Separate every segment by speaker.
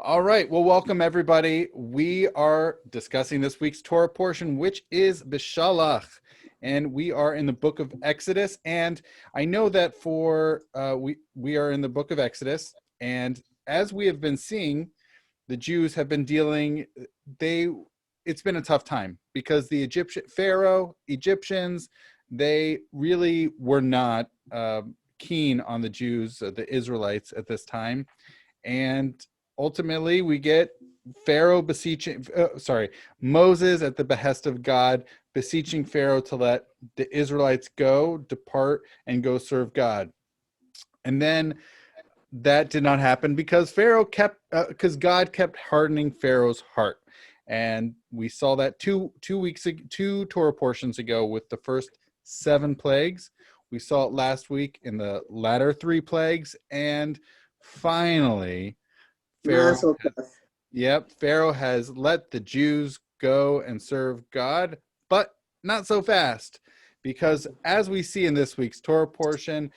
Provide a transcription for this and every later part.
Speaker 1: All right. Well, welcome everybody. We are discussing this week's Torah portion, which is Beshallah, and we are in the book of Exodus. And I know that for we are in the book of Exodus, and as we have been seeing, the Jews have been dealing. They It's been a tough time because the Egyptians, they really were not keen on the Jews, the Israelites at this time, and ultimately we get Pharaoh beseeching, Moses at the behest of God, beseeching Pharaoh to let the Israelites depart, and go serve God. And then that did not happen because because God kept hardening Pharaoh's heart. And we saw that two Torah portions ago with the first 7 plagues. We saw it last week in the latter 3 plagues, and finally, Pharaoh has,
Speaker 2: Masochist.
Speaker 1: Pharaoh has let the Jews go and serve God, but not so fast, because as we see in this week's Torah portion,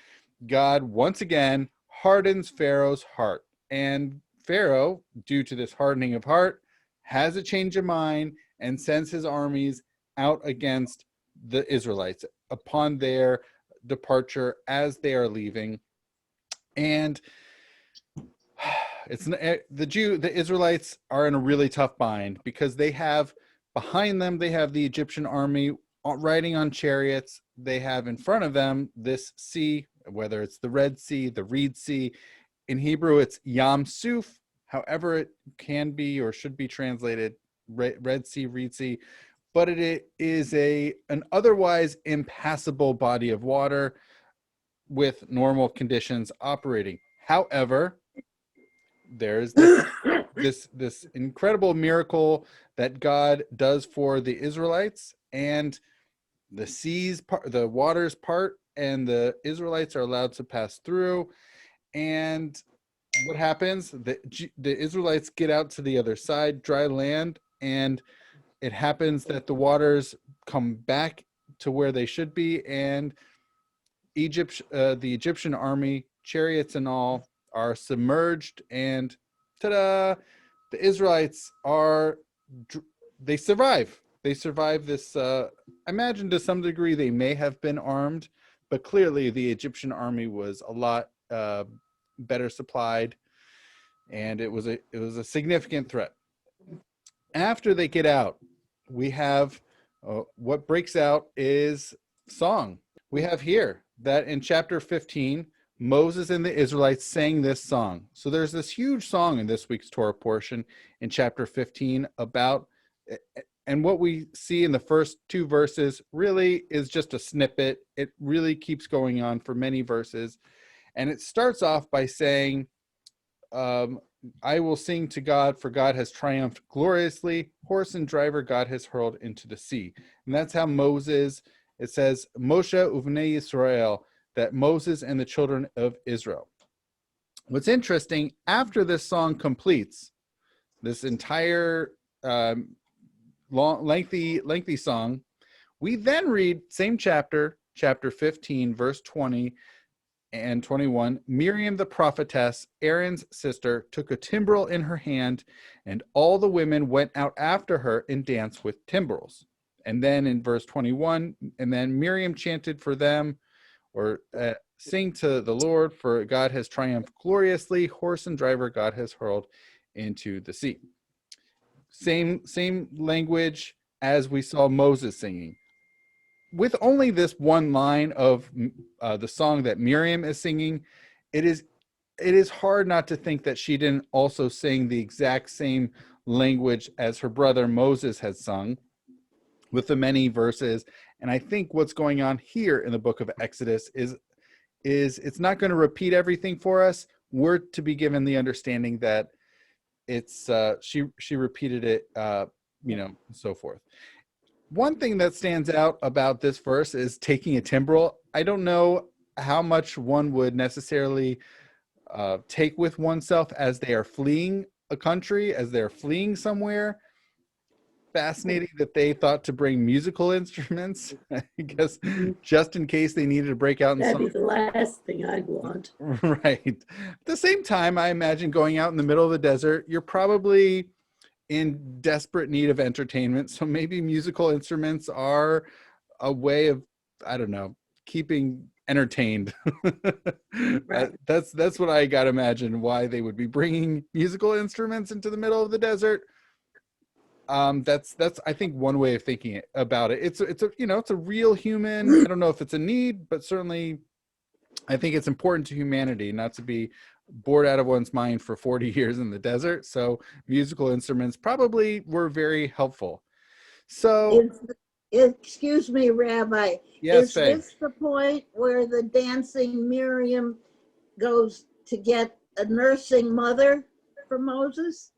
Speaker 1: God once again hardens Pharaoh's heart. And Pharaoh, due to this hardening of heart, has a change of mind and sends his armies out against the Israelites upon their departure as they are leaving. And the Israelites are in a really tough bind because behind them they have the Egyptian army riding on chariots. They have in front of them this sea, whether it's the Red Sea, the Reed Sea. In Hebrew, it's Yam Suf, however it can be or should be translated, Red Sea, Reed Sea. But it is an otherwise impassable body of water with normal conditions operating. However, there's this incredible miracle that God does for the Israelites, and the waters part, and the Israelites are allowed to pass through. And what happens? The Israelites get out to the other side, dry land, and it happens that the waters come back to where they should be, and the Egyptian army, chariots and all, are submerged, and ta-da! The Israelites they survive. They survive this. I imagine to some degree they may have been armed, but clearly the Egyptian army was a lot better supplied, and it was a significant threat. After they get out, we have what breaks out is song. We have here that in chapter 15, Moses and the Israelites sang this song. So there's this huge song in this week's Torah portion in chapter 15 about, and what we see in the first 2 verses really is just a snippet. It really keeps going on for many verses. And it starts off by saying, I will sing to God, for God has triumphed gloriously. Horse and driver God has hurled into the sea. And that's how it says, Moshe uvnei Yisrael, that Moses and the children of Israel. What's interesting, after this song completes, this entire lengthy song, we then read, same chapter 15, verse 20, and 21, Miriam the prophetess, Aaron's sister, took a timbrel in her hand, and all the women went out after her and danced with timbrels. And then in verse 21, and then Miriam chanted for them, or sing to the Lord, for God has triumphed gloriously. Horse and driver God has hurled into the sea. Same language as we saw Moses singing. With only this one line of the song that Miriam is singing, it is hard not to think that she didn't also sing the exact same language as her brother Moses had sung, with the many verses. And I think what's going on here in the book of Exodus is it's not going to repeat everything for us. We're to be given the understanding that it's she repeated it, and so forth. One thing that stands out about this verse is taking a timbrel. I don't know how much one would necessarily take with oneself as they are fleeing a country, as they're fleeing somewhere. fascinating that they thought to bring musical instruments, I guess, just in case they needed to break out in
Speaker 2: That'd
Speaker 1: some.
Speaker 2: be the last thing I'd want.
Speaker 1: Right. At the same time, I imagine going out in the middle of the desert, you're probably in desperate need of entertainment. So maybe musical instruments are a way of, I don't know, keeping entertained.
Speaker 2: Right.
Speaker 1: That's what I got to imagine why they would be bringing musical instruments into the middle of the desert. That's I think one way of thinking about it. It's a it's a real human. I don't know if it's a need, but certainly I think it's important to humanity not to be bored out of one's mind for 40 years in the desert. So musical instruments probably were very helpful. So
Speaker 3: Is, excuse me, Rabbi,
Speaker 1: yes,
Speaker 3: is
Speaker 1: Faye.
Speaker 3: this the point where the dancing Miriam goes to get a nursing mother for Moses?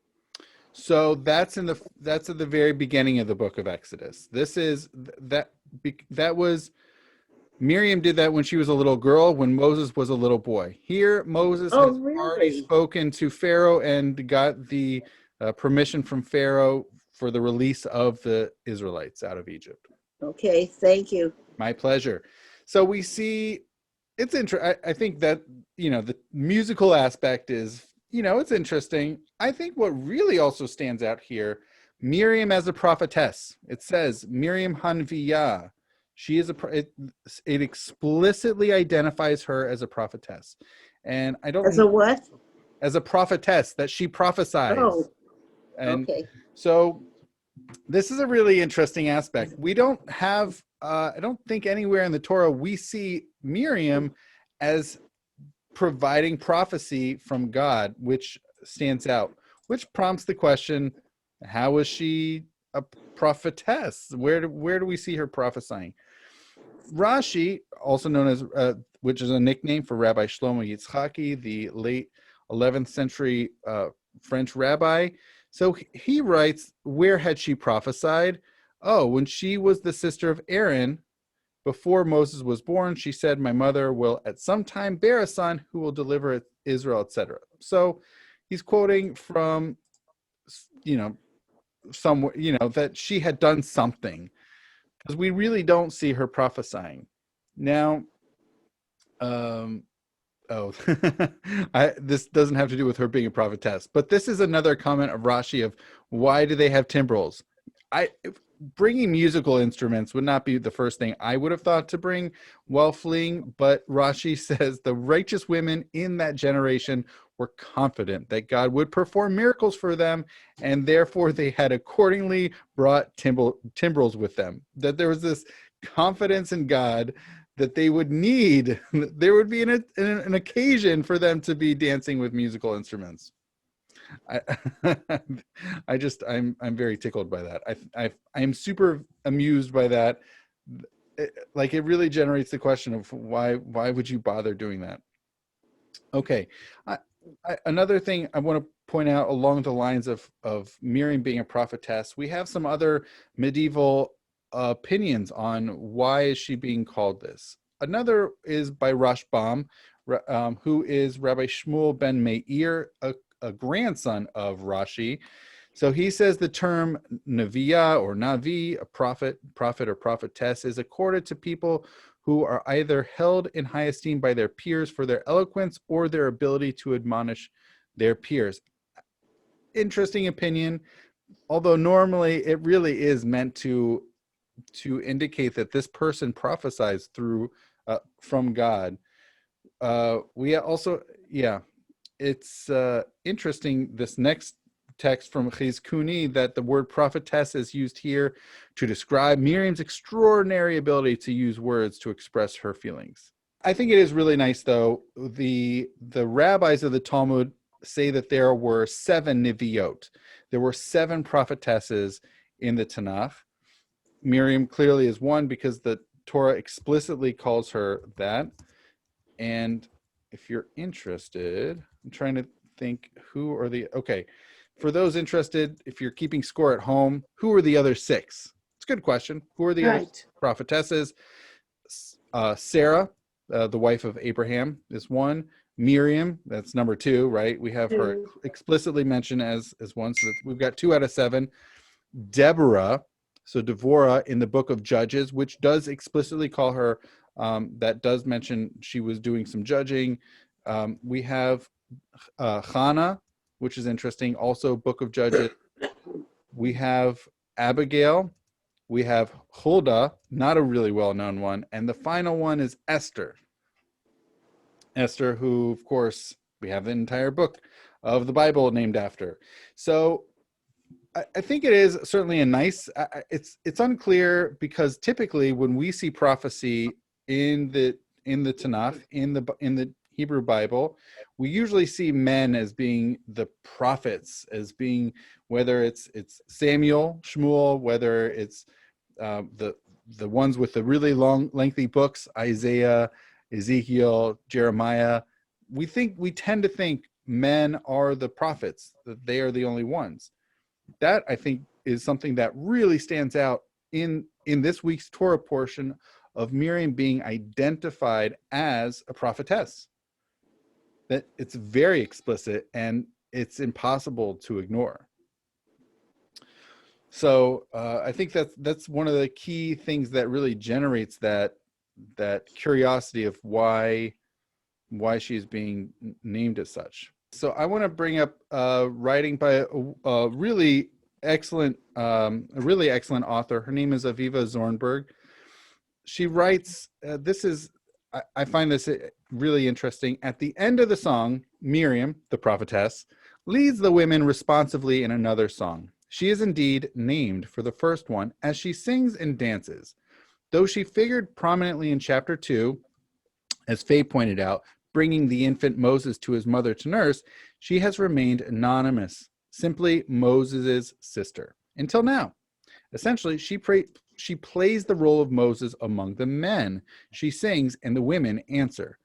Speaker 1: So that's at the very beginning of the book of Exodus. This is that was Miriam did that when she was a little girl, when Moses was a little boy. Here, Moses
Speaker 3: Oh,
Speaker 1: has already
Speaker 3: really?
Speaker 1: spoken to Pharaoh and got the permission from Pharaoh for the release of the Israelites out of Egypt.
Speaker 3: Okay, thank you.
Speaker 1: My pleasure. So we see it's interesting. I think that, the musical aspect is, it's interesting. I think what really also stands out here, Miriam as a prophetess. It says Miriam Hanviyah. She is it explicitly identifies her as a prophetess. And I don't
Speaker 3: As a
Speaker 1: know,
Speaker 3: what?
Speaker 1: as a prophetess, that she prophesies.
Speaker 3: Oh,
Speaker 1: And
Speaker 3: okay.
Speaker 1: so this is a really interesting aspect. We don't have, I don't think anywhere in the Torah we see Miriam as providing prophecy from God, which stands out, which prompts the question, how is she a prophetess? Where do we see her prophesying? Rashi, also known as, which is a nickname for Rabbi Shlomo Yitzchaki, the late 11th century French rabbi. So he writes, where had she prophesied? Oh, when she was the sister of Aaron, before Moses was born, she said, my mother will at some time bear a son who will deliver Israel, etc. So he's quoting from, somewhere, that she had done something, because we really don't see her prophesying. Now, this doesn't have to do with her being a prophetess, but this is another comment of Rashi of why do they have timbrels? Bringing musical instruments would not be the first thing I would have thought to bring while fleeing, but Rashi says the righteous women in that generation were confident that God would perform miracles for them, and therefore they had accordingly brought timbrels with them. That there was this confidence in God that they would need, there would be an occasion for them to be dancing with musical instruments. I'm very tickled by that. I'm super amused by that. It really generates the question of why would you bother doing that? Okay, another thing I want to point out along the lines of Miriam being a prophetess, we have some other medieval opinions on why is she being called this. Another is by Rashbam, who is Rabbi Shmuel ben Meir, a grandson of Rashi. So he says the term Neviah or Navi, a prophet or prophetess, is accorded to people who are either held in high esteem by their peers for their eloquence or their ability to admonish their peers. Interesting opinion, although normally it really is meant to indicate that this person prophesies through from God. We also, it's interesting, this next text from Chizkuni, that the word prophetess is used here to describe Miriam's extraordinary ability to use words to express her feelings. I think it is really nice, though. The rabbis of the Talmud say that there were 7 Neviot. There were 7 prophetesses in the Tanakh. Miriam clearly is one because the Torah explicitly calls her that. And if you're interested, I'm trying to think who are okay. For those interested, if you're keeping score at home, who are the other 6? It's a good question. Who are the other prophetesses? Sarah, the wife of Abraham, is one. Miriam, that's number 2, right? We have her explicitly mentioned as one, so we've got 2 out of 7. Deborah, so Devorah in the book of Judges, which does explicitly call her, that does mention she was doing some judging. We have Hannah, which is interesting, also book of Judges. We have Abigail. We have Huldah, not a really well-known one. And the final one is Esther. Esther, who, of course, we have the entire book of the Bible named after. So I think it is certainly a nice, it's unclear, because typically when we see prophecy in the Tanakh, in the Hebrew Bible, we usually see men as being the prophets, as being, whether it's Samuel, Shmuel, whether it's the ones with the really long, lengthy books, Isaiah, Ezekiel, Jeremiah. We tend to think men are the prophets, that they are the only ones. That, I think, is something that really stands out in this week's Torah portion of Miriam being identified as a prophetess. That it's very explicit and it's impossible to ignore. So I think that's one of the key things that really generates that curiosity of why she's being named as such. So I want to bring up writing by a really excellent author. Her name is Aviva Zornberg. She writes, I find this really interesting. At the end of the song, Miriam, the prophetess, leads the women responsively in another song. She is indeed named for the first one as she sings and dances. Though she figured prominently in chapter 2, as Faye pointed out, bringing the infant Moses to his mother to nurse, she has remained anonymous, simply Moses' sister, until now. Essentially, she plays the role of Moses among the men. She sings and the women answer.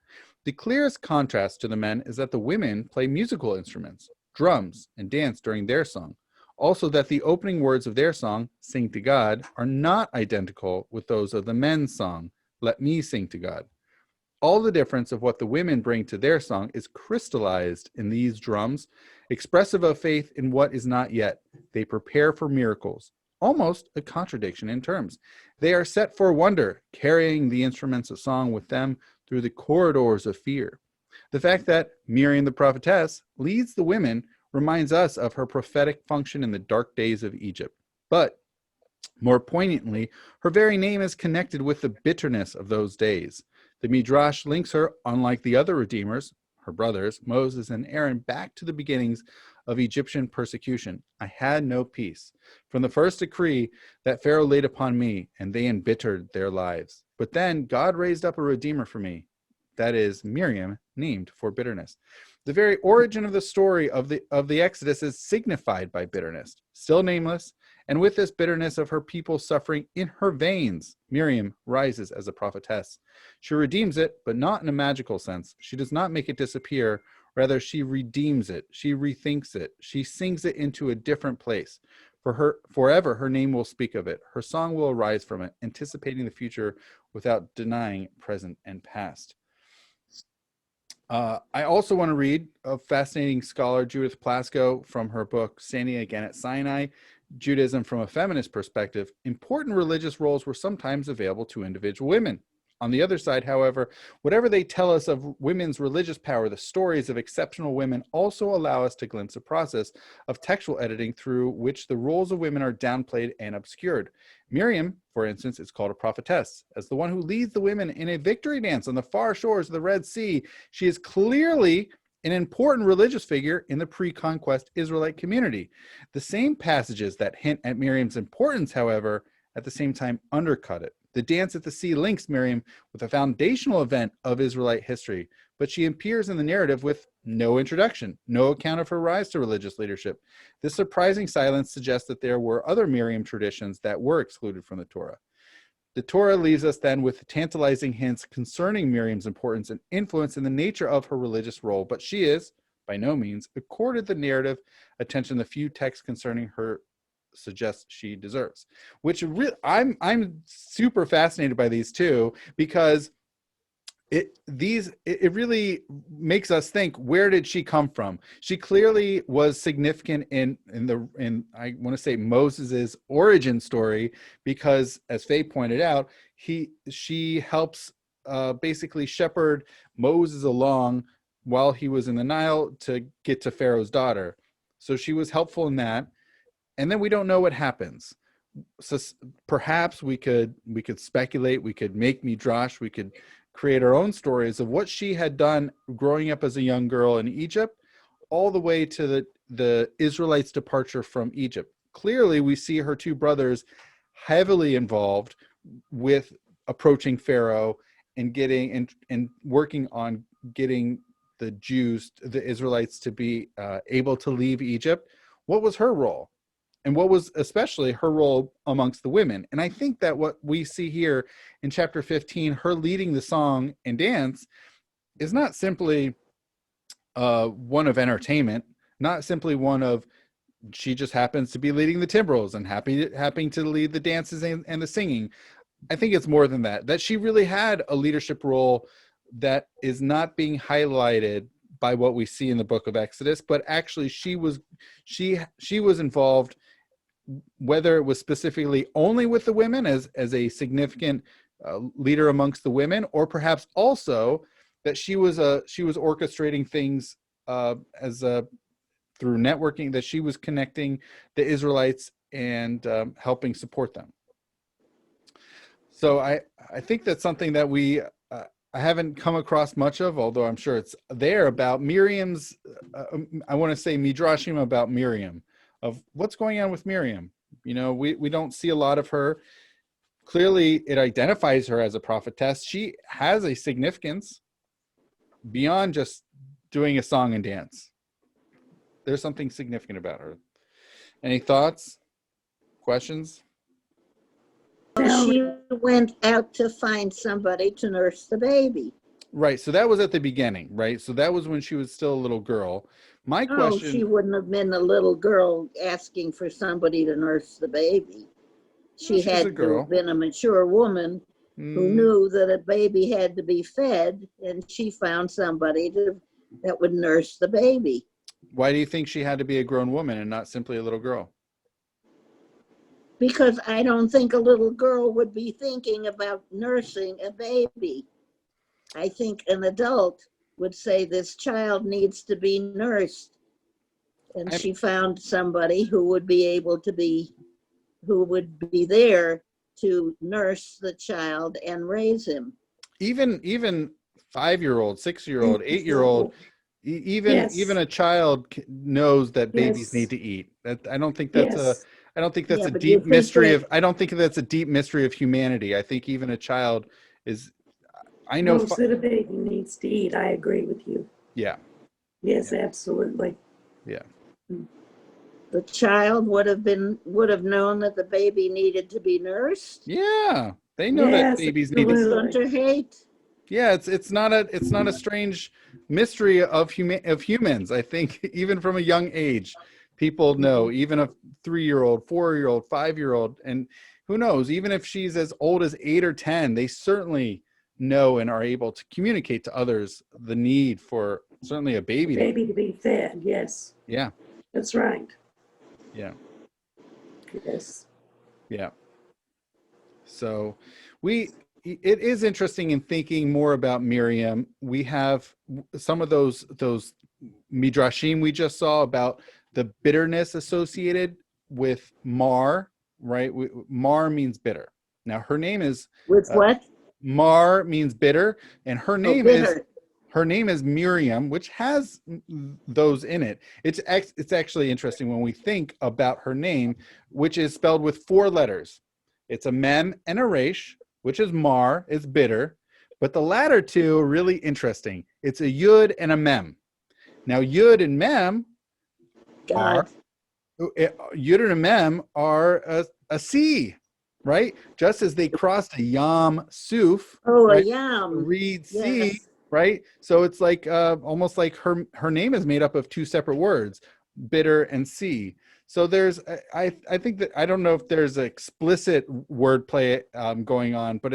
Speaker 1: The clearest contrast to the men is that the women play musical instruments, drums, and dance during their song. Also, that the opening words of their song, Sing to God, are not identical with those of the men's song, Let Me Sing to God. All the difference of what the women bring to their song is crystallized in these drums, expressive of faith in what is not yet. They prepare for miracles, almost a contradiction in terms. They are set for wonder, carrying the instruments of song with them through the corridors of fear. The fact that Miriam the prophetess leads the women reminds us of her prophetic function in the dark days of Egypt. But more poignantly, her very name is connected with the bitterness of those days. The Midrash links her, unlike the other redeemers, her brothers, Moses and Aaron, back to the beginnings of Egyptian persecution. I had no peace from the first decree that Pharaoh laid upon me, and they embittered their lives. But then God raised up a redeemer for me, that is Miriam, named for bitterness. The very origin of the story of the Exodus is signified by bitterness, still nameless, and with this bitterness of her people suffering in her veins, Miriam rises as a prophetess. She redeems it, but not in a magical sense. She does not make it disappear. Rather, she redeems it. She rethinks it. She sings it into a different place. For her, forever, her name will speak of it. Her song will arise from it, anticipating the future without denying present and past. I also want to read a fascinating scholar, Judith Plasko, from her book, Standing Again at Sinai, Judaism from a Feminist Perspective. Important religious roles were sometimes available to individual women. On the other side, however, whatever they tell us of women's religious power, the stories of exceptional women also allow us to glimpse a process of textual editing through which the roles of women are downplayed and obscured. Miriam, for instance, is called a prophetess. As the one who leads the women in a victory dance on the far shores of the Red Sea, she is clearly an important religious figure in the pre-conquest Israelite community. The same passages that hint at Miriam's importance, however, at the same time undercut it. The dance at the sea links Miriam with a foundational event of Israelite history, but she appears in the narrative with no introduction, no account of her rise to religious leadership. This surprising silence suggests that there were other Miriam traditions that were excluded from the Torah. The Torah leaves us then with tantalizing hints concerning Miriam's importance and influence in the nature of her religious role, but she is, by no means, accorded the narrative attention the few texts concerning her suggests she deserves. Which I'm super fascinated by these two, because it really makes us think, where did she come from? She clearly was significant in I want to say Moses's origin story, because as Faye pointed out, she helps basically shepherd Moses along while he was in the Nile to get to Pharaoh's daughter. So she was helpful in that. And then we don't know what happens. So perhaps we could speculate, we could make midrash, we could create our own stories of what she had done growing up as a young girl in Egypt, all the way to the Israelites' departure from Egypt. Clearly, we see her two brothers heavily involved with approaching Pharaoh and getting and working on getting the Jews, the Israelites, to be able to leave Egypt. What was her role? And what was especially her role amongst the women? And I think that what we see here in chapter 15, her leading the song and dance, is not simply one of entertainment, not simply one of, she just happens to be leading the timbrels and happy to lead the dances and the singing. I think it's more than that, that she really had a leadership role that is not being highlighted by what we see in the book of Exodus, but actually she was involved, whether it was specifically only with the women as a significant leader amongst the women, or perhaps also that she was orchestrating things through networking, that she was connecting the Israelites and helping support them. So I think that's something that I haven't come across much of, although I'm sure it's there, about Miriam's, I want to say midrashim about Miriam, of what's going on with Miriam. You know, we don't see a lot of her. Clearly, it identifies her as a prophetess. She has a significance beyond just doing a song and dance. There's something significant about her. Any thoughts? Questions?
Speaker 3: She went out to find somebody to nurse the baby.
Speaker 1: Right. So that was at the beginning, right? So that was when she was still a little girl. My question.
Speaker 3: Oh, she wouldn't have been a little girl asking for somebody to nurse the baby. She had to have been a mature woman who knew that a baby had to be fed, and she found somebody that would nurse the baby.
Speaker 1: Why do you think she had to be a grown woman and not simply a little girl?
Speaker 3: Because I don't think a little girl would be thinking about nursing a baby. I think an adult would say this child needs to be nursed. And she found somebody who would be there to nurse the child and raise him.
Speaker 1: Even 5-year-old, 6-year-old, 8-year-old, even a child knows that babies need to eat. I don't think that's a deep mystery of. I don't think that's a deep mystery of humanity. I think even a child is. I know
Speaker 2: most that a baby needs to eat. I agree with you.
Speaker 1: Yeah.
Speaker 2: Yes, absolutely.
Speaker 1: Yeah.
Speaker 3: The child would have known that the baby needed to be nursed.
Speaker 1: Yeah, they know that babies need to.
Speaker 3: Don't hate.
Speaker 1: Yeah, it's not a strange mystery of humans. I think even from a young age, people know, even a 3-year-old, 4-year-old, 5-year-old, and who knows, even if she's as old as 8 or 10, they certainly know and are able to communicate to others the need for certainly a baby
Speaker 2: to be fed. Yes.
Speaker 1: Yeah.
Speaker 2: That's right.
Speaker 1: Yeah.
Speaker 2: Yes.
Speaker 1: Yeah. So it is interesting in thinking more about Miriam. We have some of those midrashim we just saw about the bitterness associated with Mar, right? Mar means bitter. Now her name is
Speaker 3: with what?
Speaker 1: Mar means bitter, and her name is Miriam, which has those in it. It's actually interesting when we think about her name, which is spelled with 4 letters. It's a mem and a resh, which is Mar, is bitter, but the latter two are really interesting. It's a yud and a mem. Now yud and mem are a sea, right? Just as they crossed a yam suf, right?
Speaker 3: A yam,
Speaker 1: reed sea, right? So it's like almost like her name is made up of 2 separate words, bitter and sea. So there's I think that, I don't know if there's explicit wordplay going on, but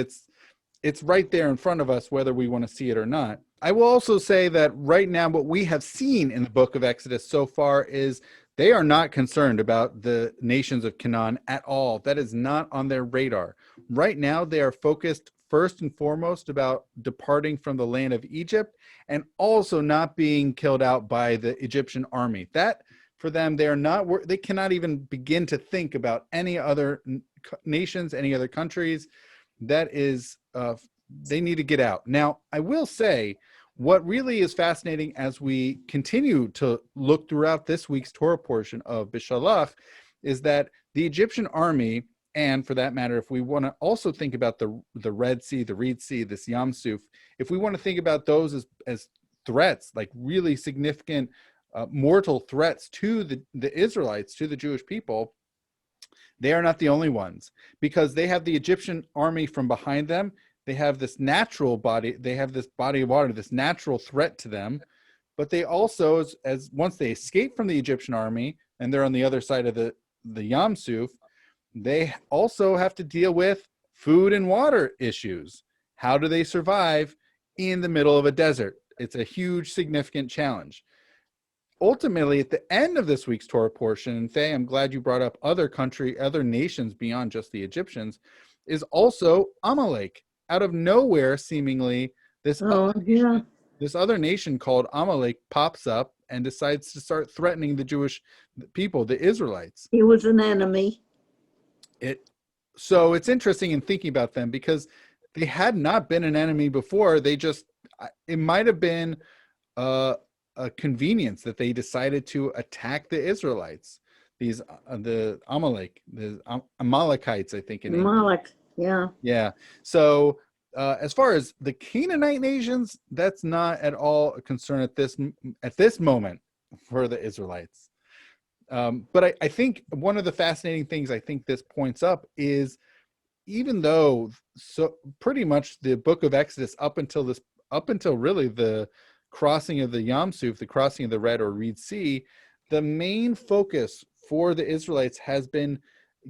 Speaker 1: it's right there in front of us, whether we want to see it or not. I will also say that right now, what we have seen in the book of Exodus so far is they are not concerned about the nations of Canaan at all. That is not on their radar. Right now, they are focused first and foremost about departing from the land of Egypt and also not being killed out by the Egyptian army. That, for them, they cannot even begin to think about any other nations, any other countries. That is, they need to get out. Now, I will say, what really is fascinating as we continue to look throughout this week's Torah portion of Beshallah is that the Egyptian army, and for that matter, if we want to also think about the Red Sea, the Reed Sea, this Yam Suf, if we want to think about those as threats, like really significant mortal threats to the Israelites, to the Jewish people, they are not the only ones, because they have the Egyptian army from behind them. They have this natural body. They have this body of water, this natural threat to them. But they also, as once they escape from the Egyptian army and they're on the other side of the Yam Suf, they also have to deal with food and water issues. How do they survive in the middle of a desert? It's a huge, significant challenge. Ultimately, at the end of this week's Torah portion, and Faye, I'm glad you brought up other nations beyond just the Egyptians, is also Amalek. Out of nowhere, seemingly, this other nation called Amalek pops up and decides to start threatening the Jewish people, the Israelites.
Speaker 3: He was an enemy.
Speaker 1: So it's interesting in thinking about them, because they had not been an enemy before. It might have been a convenience that they decided to attack the Israelites. The Amalekites, I think.
Speaker 3: Amalek, yeah.
Speaker 1: Yeah. So as far as the Canaanite nations, that's not at all a concern at this moment for the Israelites. But I think one of the fascinating things I think this points up is, even though pretty much the book of Exodus up until really the crossing of the Yam Suf, the crossing of the Red or Reed Sea, the main focus for the Israelites has been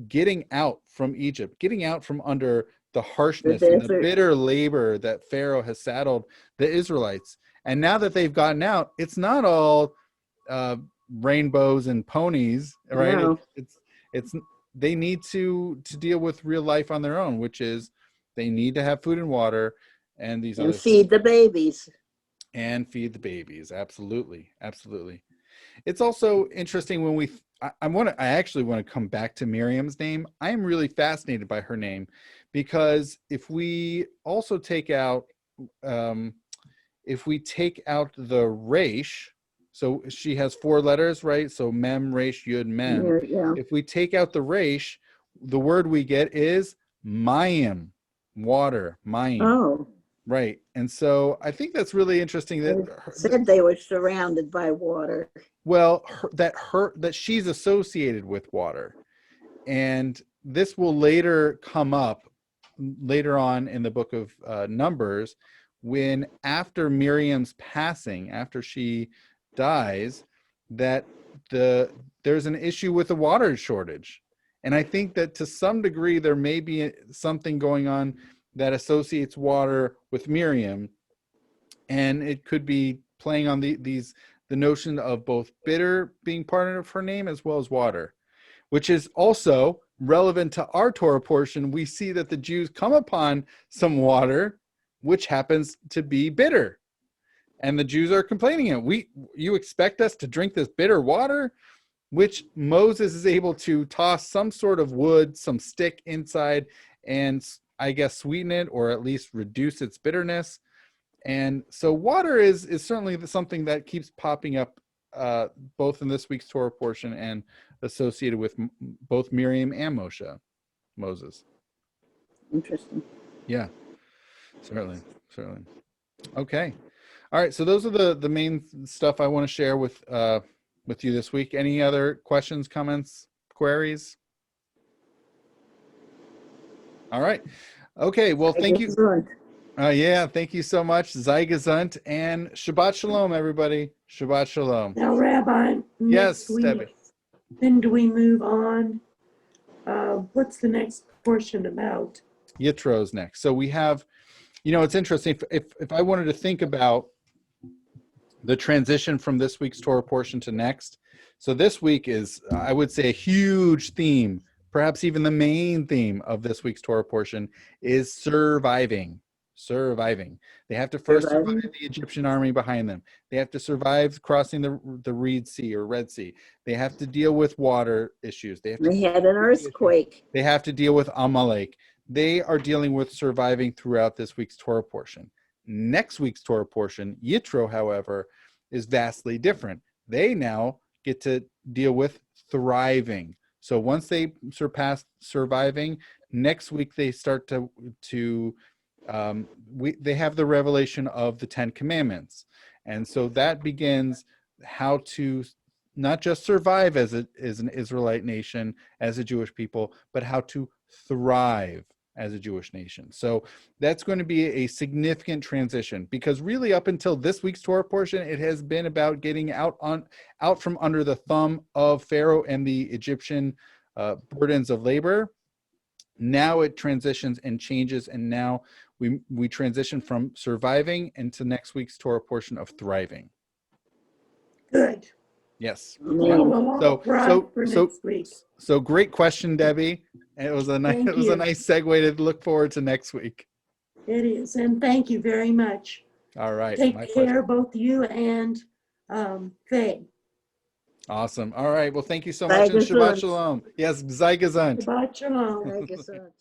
Speaker 1: getting out from Egypt, getting out from under the harshness and the bitter labor that Pharaoh has saddled the Israelites. And now that they've gotten out, it's not all rainbows and ponies, right?
Speaker 3: No.
Speaker 1: It's they need to deal with real life on their own, which is they need to have food and water and
Speaker 2: feed the babies.
Speaker 1: And feed the babies. Absolutely. It's also interesting when I actually want to come back to Miriam's name. I am really fascinated by her name, because if we also take out the resh, so she has 4 letters, right? So mem, resh, yud, mem.
Speaker 2: Yeah.
Speaker 1: If we take out the resh, the word we get is mayim, water, mayim.
Speaker 2: Oh.
Speaker 1: Right. And so I think that's really interesting
Speaker 2: that they were surrounded by water.
Speaker 1: Well, that she's associated with water. And this will later come up later on in the book of Numbers, when after Miriam's passing, after she dies, that there's an issue with the water shortage. And I think that to some degree there may be something going on that associates water with Miriam, and it could be playing on the notion of both bitter being part of her name as well as water, which is also relevant to our Torah portion. We see that the Jews come upon some water which happens to be bitter, and the Jews are complaining, you expect us to drink this bitter water? Which Moses is able to toss some sort of wood, some stick inside, and I guess sweeten it, or at least reduce its bitterness. And so water is certainly something that keeps popping up both in this week's Torah portion and associated with both Miriam and Moses.
Speaker 2: Interesting.
Speaker 1: Yeah, certainly. Okay. All right. So those are the main stuff I want to share with you this week. Any other questions, comments, queries? All right. Okay. Well, thank you. Yeah, thank you so much. Sei gesund, and Shabbat Shalom, everybody. Shabbat Shalom.
Speaker 2: Now, Rabbi,
Speaker 1: yes, Debbie.
Speaker 2: Then do we move on? What's the next portion about?
Speaker 1: Yitro's next. So we have You know, it's interesting. If I wanted to think about the transition from this week's Torah portion to next, so this week is, I would say, a huge theme, perhaps even the main theme of this week's Torah portion is surviving. Surviving. They have to first survive the Egyptian army behind them. They have to survive crossing the Reed Sea or Red Sea. They have to deal with water issues. They
Speaker 3: had an earthquake.
Speaker 1: They have to deal with Amalek. They are dealing with surviving throughout this week's Torah portion. Next week's Torah portion, Yitro, however, is vastly different. They now get to deal with thriving. So once they surpass surviving, next week they start they have the revelation of the 10 Commandments. And so that begins how to not just survive as an Israelite nation, as a Jewish people, but how to thrive as a Jewish nation. So that's going to be a significant transition, because really up until this week's Torah portion, it has been about getting out from under the thumb of Pharaoh and the Egyptian burdens of labor. Now it transitions and changes, and now we transition from surviving into next week's Torah portion of thriving.
Speaker 2: Good.
Speaker 1: Yes.
Speaker 2: So
Speaker 1: Great question, Debbie. It was a nice segue to look forward to next week.
Speaker 2: It is, and thank you very much.
Speaker 1: All right.
Speaker 2: Take care, both you and Faye.
Speaker 1: Awesome. All right. Well, thank you so much, and Shabbat Shalom. Yes, Zai Gesund.
Speaker 2: Shabbat Shalom.
Speaker 3: Zai Gesund.